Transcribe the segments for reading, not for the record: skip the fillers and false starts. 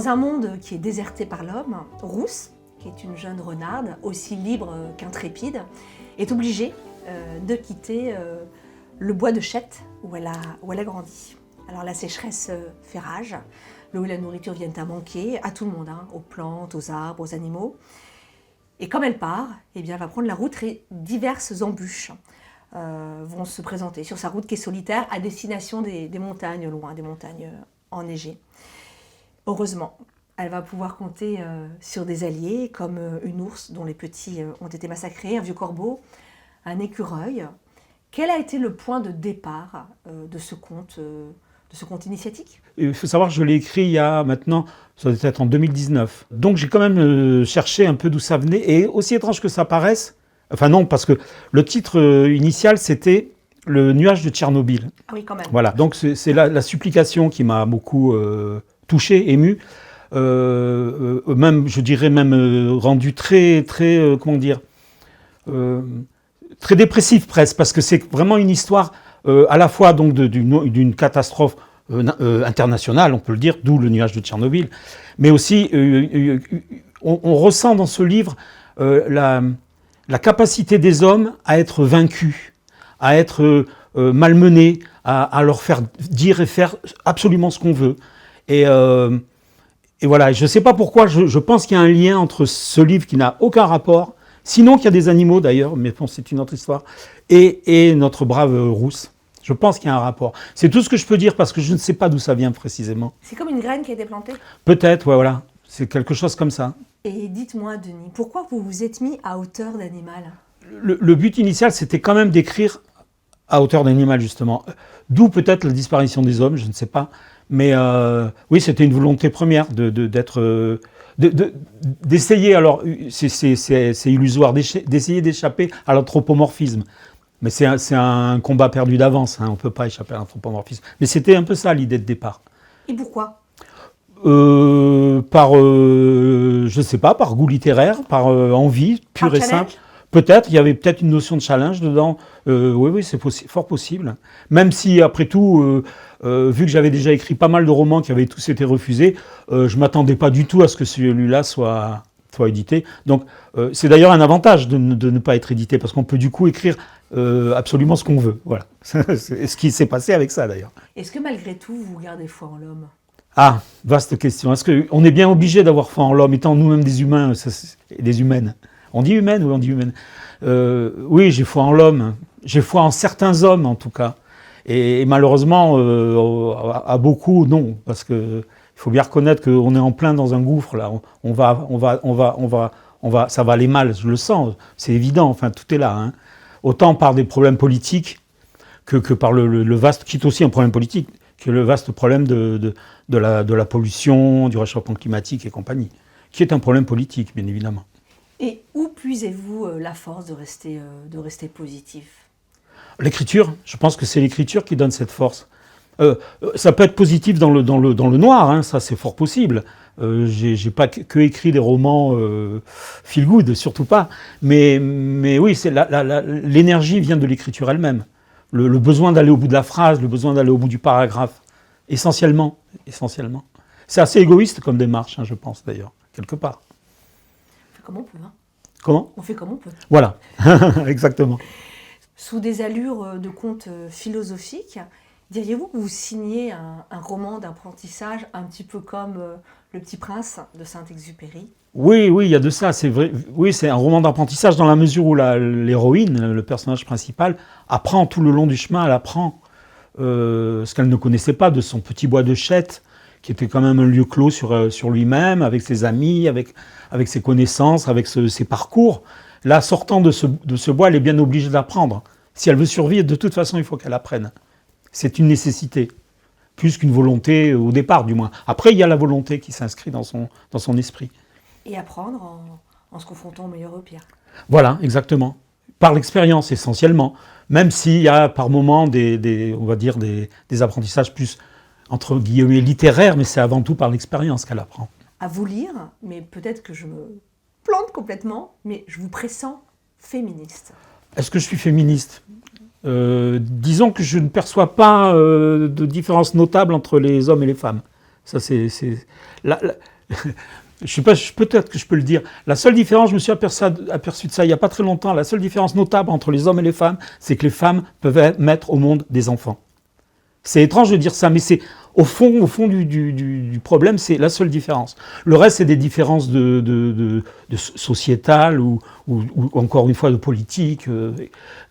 Dans un monde qui est déserté par l'homme, Rousse, qui est une jeune renarde, aussi libre qu'intrépide, est obligée de quitter le bois de Chette où elle a grandi. Alors la sécheresse fait rage, l'eau et la nourriture viennent à manquer à tout le monde, aux plantes, aux arbres, aux animaux. Et comme elle part, eh bien, elle va prendre la route et diverses embûches vont se présenter sur sa route qui est solitaire à destination des montagnes loin, des montagnes enneigées. Heureusement, elle va pouvoir compter sur des alliés comme une ours dont les petits ont été massacrés, un vieux corbeau, un écureuil. Quel a été le point de départ de ce conte initiatique ? Il faut savoir que je l'ai écrit il y a maintenant, ça doit être en 2019. Donc j'ai quand même cherché un peu d'où ça venait. Et aussi étrange que ça paraisse, enfin non, parce que le titre initial c'était Le nuage de Tchernobyl. Ah oui, quand même. Voilà, donc c'est la supplication qui m'a beaucoup touché, ému. Même, je dirais même rendu très, comment dire, très dépressif presque, parce que c'est vraiment une histoire à la fois donc d'une catastrophe internationale, on peut le dire, d'où le nuage de Tchernobyl, mais aussi on ressent dans ce livre la capacité des hommes à être vaincus, à être malmenés, à leur faire dire et faire absolument ce qu'on veut. Et voilà, je ne sais pas pourquoi, je pense qu'il y a un lien entre ce livre qui n'a aucun rapport, sinon qu'il y a des animaux d'ailleurs, mais bon, c'est une autre histoire, et notre brave Rousse. Je pense qu'il y a un rapport. C'est tout ce que je peux dire parce que je ne sais pas d'où ça vient précisément. C'est comme une graine qui a été plantée ? Peut-être, ouais, voilà. C'est quelque chose comme ça. Et dites-moi, Denis, pourquoi vous vous êtes mis à hauteur d'animal ? Le but initial, c'était quand même d'écrire à hauteur d'animal, justement. D'où peut-être la disparition des hommes, je ne sais pas. Mais oui, c'était une volonté première d'essayer, alors c'est illusoire, d'essayer d'échapper à l'anthropomorphisme. Mais c'est un combat perdu d'avance, on ne peut pas échapper à l'anthropomorphisme. Mais c'était un peu ça l'idée de départ. Et pourquoi ? Je ne sais pas, par goût littéraire, par envie pure et simple. Peut-être, il y avait peut-être une notion de challenge dedans. Oui, c'est fort possible. Même si, après tout, vu que j'avais déjà écrit pas mal de romans qui avaient tous été refusés, je ne m'attendais pas du tout à ce que celui-là soit édité. Donc, c'est d'ailleurs un avantage de ne pas être édité, parce qu'on peut du coup écrire absolument ce qu'on veut. Voilà. C'est ce qui s'est passé avec ça, d'ailleurs. Est-ce que malgré tout, vous gardez foi en l'homme ? Ah, vaste question. Est-ce qu'on est bien obligé d'avoir foi en l'homme, étant nous-mêmes des humains, des humaines ? On dit humaine ou on dit humaine ? Oui, j'ai foi en l'homme. J'ai foi en certains hommes, en tout cas. Et malheureusement, à beaucoup, non. Parce qu'il faut bien reconnaître qu'on est en plein dans un gouffre, là. Ça va aller mal, je le sens. C'est évident, enfin, tout est là. Autant par des problèmes politiques que par le vaste, qui est aussi un problème politique, qui est le vaste problème de la pollution, du réchauffement climatique et compagnie, qui est un problème politique, bien évidemment. Et où puisez-vous la force de rester positif ? L'écriture, je pense que c'est l'écriture qui donne cette force. Ça peut être positif dans le noir, ça c'est fort possible. J'ai pas que écrit des romans feel good, surtout pas. Mais oui, l'énergie vient de l'écriture elle-même. Le besoin d'aller au bout de la phrase, le besoin d'aller au bout du paragraphe, essentiellement. C'est assez égoïste comme démarche, je pense d'ailleurs, quelque part. On fait comme on peut. Comment ? On fait comme on peut. Voilà, exactement. Sous des allures de contes philosophiques, diriez-vous que vous signez un roman d'apprentissage un petit peu comme Le Petit Prince de Saint-Exupéry ? Oui, il y a de ça, c'est vrai. Oui, c'est un roman d'apprentissage dans la mesure où l'héroïne, le personnage principal, apprend tout le long du chemin, elle apprend ce qu'elle ne connaissait pas de son petit bois de Chette, qui était quand même un lieu clos sur lui-même, avec ses amis, avec ses connaissances, avec ses parcours. Là, sortant de ce bois, elle est bien obligée d'apprendre. Si elle veut survivre, de toute façon, il faut qu'elle apprenne. C'est une nécessité, plus qu'une volonté au départ, du moins. Après, il y a la volonté qui s'inscrit dans son esprit. Et apprendre en se confrontant au meilleur et au pire. Voilà, exactement. Par l'expérience, essentiellement. Même s'il y a par moments on va dire des apprentissages plus, entre guillemets, littéraires, mais c'est avant tout par l'expérience qu'elle apprend. À vous lire, mais peut-être que je me plante complètement, mais je vous pressens féministe. Est-ce que je suis féministe ? Disons que je ne perçois pas de différence notable entre les hommes et les femmes. Ça, Je sais pas, peut-être que je peux le dire. La seule différence, je me suis aperçu de ça il n'y a pas très longtemps, la seule différence notable entre les hommes et les femmes, c'est que les femmes peuvent mettre au monde des enfants. C'est étrange de dire ça, mais c'est au fond du problème, c'est la seule différence. Le reste, c'est des différences de sociétales ou encore une fois de politique,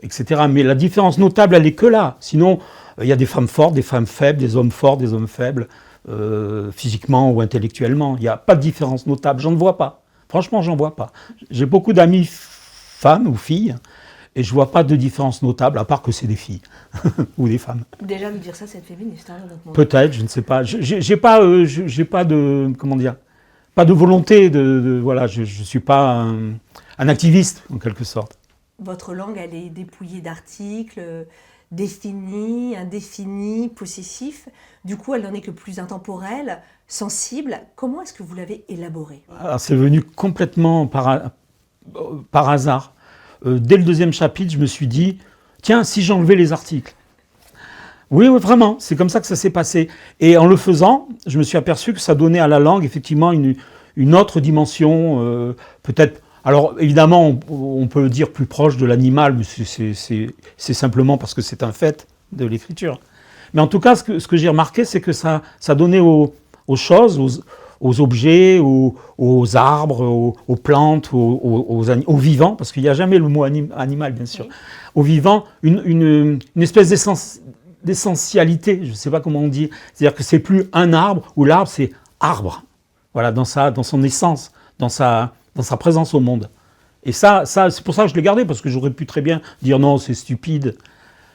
etc. Mais la différence notable, elle n'est que là. Sinon, il y a des femmes fortes, des femmes faibles, des hommes forts, des hommes faibles, physiquement ou intellectuellement. Il n'y a pas de différence notable. J'en vois pas. Franchement, j'en vois pas. J'ai beaucoup d'amis femmes ou filles. Et je ne vois pas de différence notable, à part que c'est des filles ou des femmes. Déjà, de dire ça, c'est féministe, hein, dans notre monde. Peut-être, je ne sais pas. J'ai pas de, comment dire, pas de volonté voilà, je suis pas un activiste, en quelque sorte. Votre langue, elle est dépouillée d'articles, définis, indéfinis, possessifs. Du coup, elle n'en est que plus intemporelle, sensible. Comment est-ce que vous l'avez élaborée? Alors, c'est venu complètement par hasard. Dès le deuxième chapitre, je me suis dit, tiens, si j'enlevais les articles. Oui, vraiment, c'est comme ça que ça s'est passé. Et en le faisant, je me suis aperçu que ça donnait à la langue effectivement une autre dimension, peut-être. Alors évidemment, on peut le dire plus proche de l'animal, mais c'est simplement parce que c'est un fait de l'écriture. Mais en tout cas, ce que j'ai remarqué, c'est que ça donnait aux choses, aux objets, aux arbres, aux plantes, aux vivants, parce qu'il n'y a jamais le mot animal, bien sûr, oui. Aux vivants, une espèce d'essentialité, je ne sais pas comment on dit, c'est-à-dire que c'est plus un arbre, ou l'arbre c'est arbre, voilà, dans son essence, dans sa présence au monde. Et ça c'est pour ça que je l'ai gardé, parce que j'aurais pu très bien dire non, c'est stupide,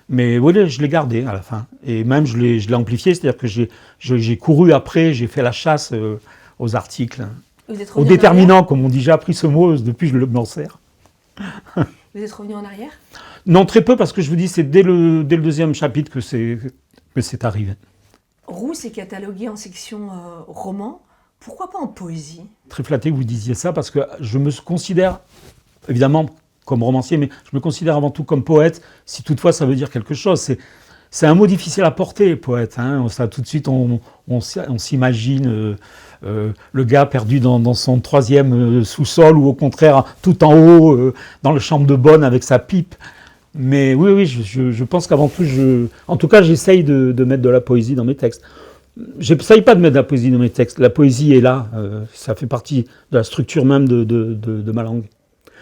mais oui, je l'ai gardé à la fin. Et même, je l'ai amplifié, c'est-à-dire que j'ai couru après, j'ai fait la chasse aux articles, aux déterminants, comme on dit. J'ai appris ce mot, depuis je m'en sers. Vous êtes revenu en arrière? Non, très peu, parce que je vous dis, c'est dès le deuxième chapitre que c'est arrivé. Rousse est catalogué en section roman. Pourquoi pas en poésie? Très flatté que vous disiez ça, parce que je me considère, évidemment, comme romancier, mais je me considère avant tout comme poète, si toutefois ça veut dire quelque chose. C'est un mot difficile à porter, poète. Hein. Ça, tout de suite, on s'imagine le gars perdu dans son troisième sous-sol, ou au contraire, tout en haut, dans la chambre de bonne avec sa pipe. Mais oui, je pense qu'avant tout, en tout cas, j'essaye de mettre de la poésie dans mes textes. Je n'essaye pas de mettre de la poésie dans mes textes. La poésie est là, ça fait partie de la structure même de ma langue.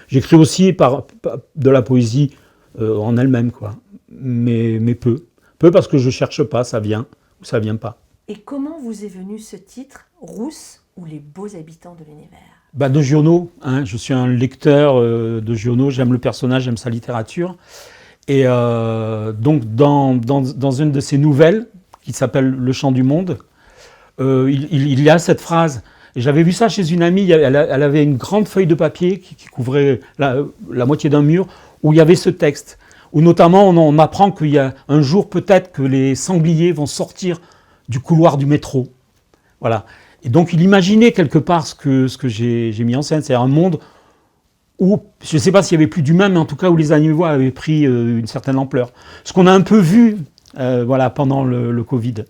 J'écris aussi de la poésie en elle-même, quoi. Mais peu. Peu parce que je ne cherche pas, ça vient ou ça ne vient pas. Et comment vous est venu ce titre, Rousse ou les beaux habitants de l'univers? De Giono, hein, je suis un lecteur de Giono, j'aime le personnage, j'aime sa littérature. Et donc dans une de ses nouvelles, qui s'appelle Le Chant du Monde, il y a cette phrase. Et j'avais vu ça chez une amie, elle avait une grande feuille de papier qui couvrait la moitié d'un mur, où il y avait ce texte, où notamment on apprend qu'il y a un jour peut-être que les sangliers vont sortir du couloir du métro. Voilà. Et donc il imaginait quelque part ce que j'ai mis en scène, c'est un monde où, je ne sais pas s'il y avait plus d'humains, mais en tout cas où les animaux avaient pris une certaine ampleur. Ce qu'on a un peu vu voilà, pendant le Covid.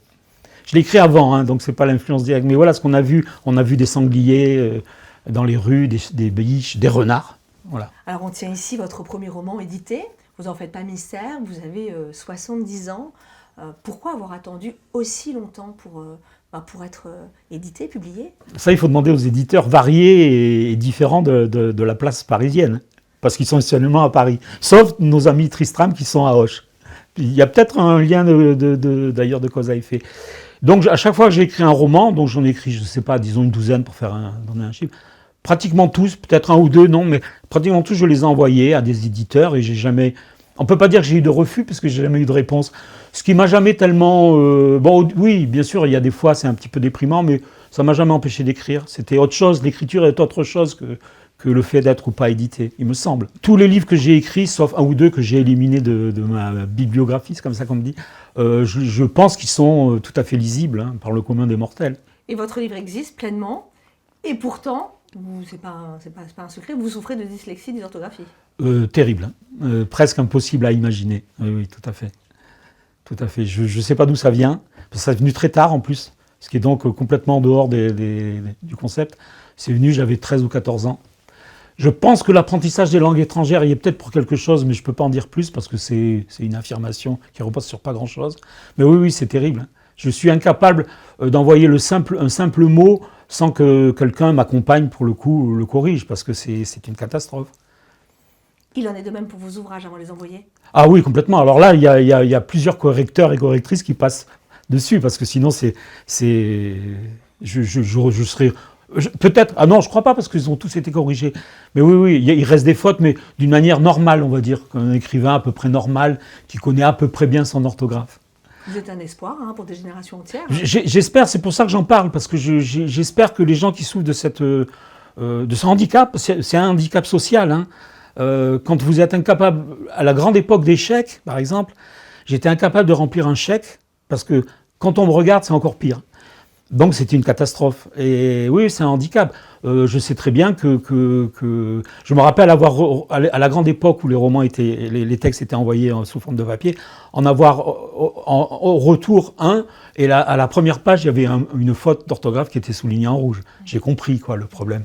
Je l'ai écrit avant, hein, donc ce n'est pas l'influence directe, mais voilà ce qu'on a vu. On a vu des sangliers dans les rues, des biches, des renards. Voilà. Alors on tient ici votre premier roman édité, vous n'en faites pas mystère, vous avez 70 ans. Pourquoi avoir attendu aussi longtemps pour être édité, publié? Ça, il faut demander aux éditeurs variés et différents de la place parisienne, parce qu'ils sont essentiellement à Paris, sauf nos amis Tristram qui sont à Auch. Il y a peut-être un lien d'ailleurs de cause à effet. Donc à chaque fois que j'ai écrit un roman, donc j'en ai écrit, je ne sais pas, disons une douzaine pour donner un chiffre, pratiquement tous, peut-être un ou deux, non, mais pratiquement tous, je les ai envoyés à des éditeurs et j'ai jamais... On ne peut pas dire que j'ai eu de refus parce que j'ai jamais eu de réponse. Ce qui m'a jamais tellement... Bon, oui, bien sûr, il y a des fois, c'est un petit peu déprimant, mais ça m'a jamais empêché d'écrire. C'était autre chose, l'écriture est autre chose que le fait d'être ou pas édité, il me semble. Tous les livres que j'ai écrits, sauf un ou deux que j'ai éliminés de ma bibliographie, c'est comme ça qu'on me dit, je pense qu'ils sont tout à fait lisibles par le commun des mortels. Et votre livre existe pleinement, et pourtant, c'est pas un secret, vous souffrez de dyslexie, dysorthographie. Terrible, presque impossible à imaginer. Oui, tout à fait. Tout à fait. Je ne sais pas d'où ça vient. Ça est venu très tard en plus. ce qui est donc complètement en dehors du concept. C'est venu, j'avais 13 ou 14 ans. Je pense que l'apprentissage des langues étrangères y est peut-être pour quelque chose, mais je ne peux pas en dire plus parce que c'est une affirmation qui repose sur pas grand-chose. Mais oui, c'est terrible. Je suis incapable d'envoyer un simple mot sans que quelqu'un m'accompagne pour le coup, le corrige, parce que c'est une catastrophe. Il en est de même pour vos ouvrages avant de les envoyer? Ah oui, complètement. Alors là, il y a plusieurs correcteurs et correctrices qui passent dessus, parce que sinon, je serais... Peut-être, ah non, je ne crois pas, parce qu'ils ont tous été corrigés. Mais oui, il reste des fautes, mais d'une manière normale, on va dire, qu'un écrivain à peu près normal, qui connaît à peu près bien son orthographe. Vous êtes un espoir pour des générations entières. J'espère, c'est pour ça que j'en parle, parce que j'espère que les gens qui souffrent de ce handicap, c'est un handicap social, hein. Quand vous êtes incapable, à la grande époque des chèques, par exemple, j'étais incapable de remplir un chèque, parce que quand on me regarde, c'est encore pire. Donc c'était une catastrophe. Et oui, c'est un handicap. Je sais très bien que je me rappelle avoir, à la grande époque où les romans les textes étaient envoyés sous forme de papier, en avoir au retour un, et à la première page, il y avait une faute d'orthographe qui était soulignée en rouge. J'ai compris le problème.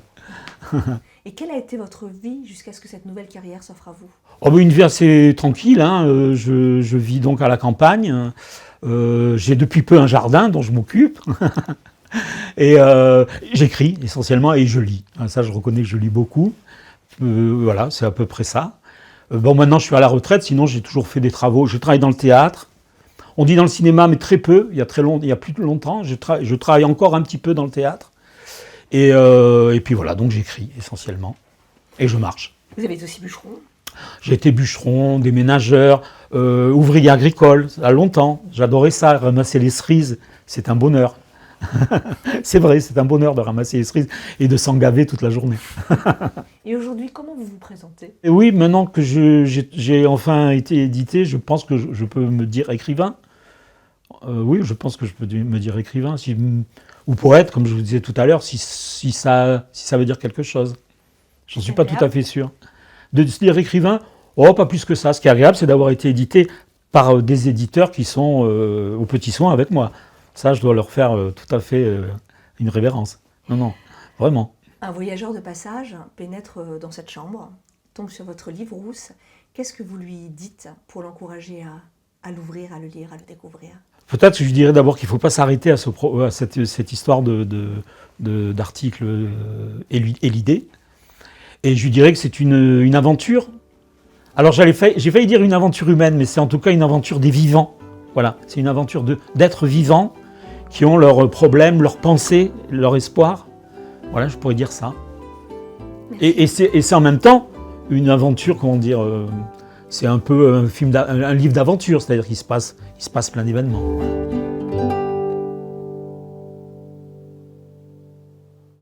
Et quelle a été votre vie jusqu'à ce que cette nouvelle carrière s'offre à vous? Une vie assez tranquille, hein. Je vis donc à la campagne. J'ai depuis peu un jardin dont je m'occupe. Et j'écris essentiellement et je lis. Ça, je reconnais que je lis beaucoup. Voilà, c'est à peu près ça. Maintenant, je suis à la retraite, sinon j'ai toujours fait des travaux. Je travaille dans le théâtre. On dit dans le cinéma, mais très peu. Il y a plus de longtemps. Je travaille encore un petit peu dans le théâtre. Et puis voilà, donc j'écris essentiellement. Et je marche. Vous avez été aussi bûcheron? J'ai été bûcheron, déménageur, ouvrier agricole, à longtemps. J'adorais ça, ramasser les cerises, c'est un bonheur. C'est vrai, c'est un bonheur de ramasser les cerises et de s'en gaver toute la journée. Et aujourd'hui, comment vous vous présentez? Et oui, maintenant que j'ai enfin été édité, je pense que je peux me dire écrivain. Oui, je pense que je peux me dire écrivain, ou poète, comme je vous disais tout à l'heure, si ça veut dire quelque chose. J'en suis pas tout à fait sûr. De se dire écrivain, pas plus que ça. Ce qui est agréable, c'est d'avoir été édité par des éditeurs qui sont aux petits soins avec moi. Ça, je dois leur faire tout à fait une révérence. Non, vraiment. Un voyageur de passage pénètre dans cette chambre, tombe sur votre livre Rousse. Qu'est-ce que vous lui dites pour l'encourager à l'ouvrir, à le lire, à le découvrir? Peut-être que je dirais d'abord qu'il ne faut pas s'arrêter à cette histoire d'article et l'idée. Et je lui dirais que c'est une aventure. Alors j'ai failli dire une aventure humaine, mais c'est en tout cas une aventure des vivants. Voilà, c'est une aventure d'êtres vivants qui ont leurs problèmes, leurs pensées, leurs espoirs. Voilà, je pourrais dire ça. Et c'est en même temps une aventure, comment dire, c'est un peu un livre d'aventure, c'est-à-dire qu'il se passe plein d'événements.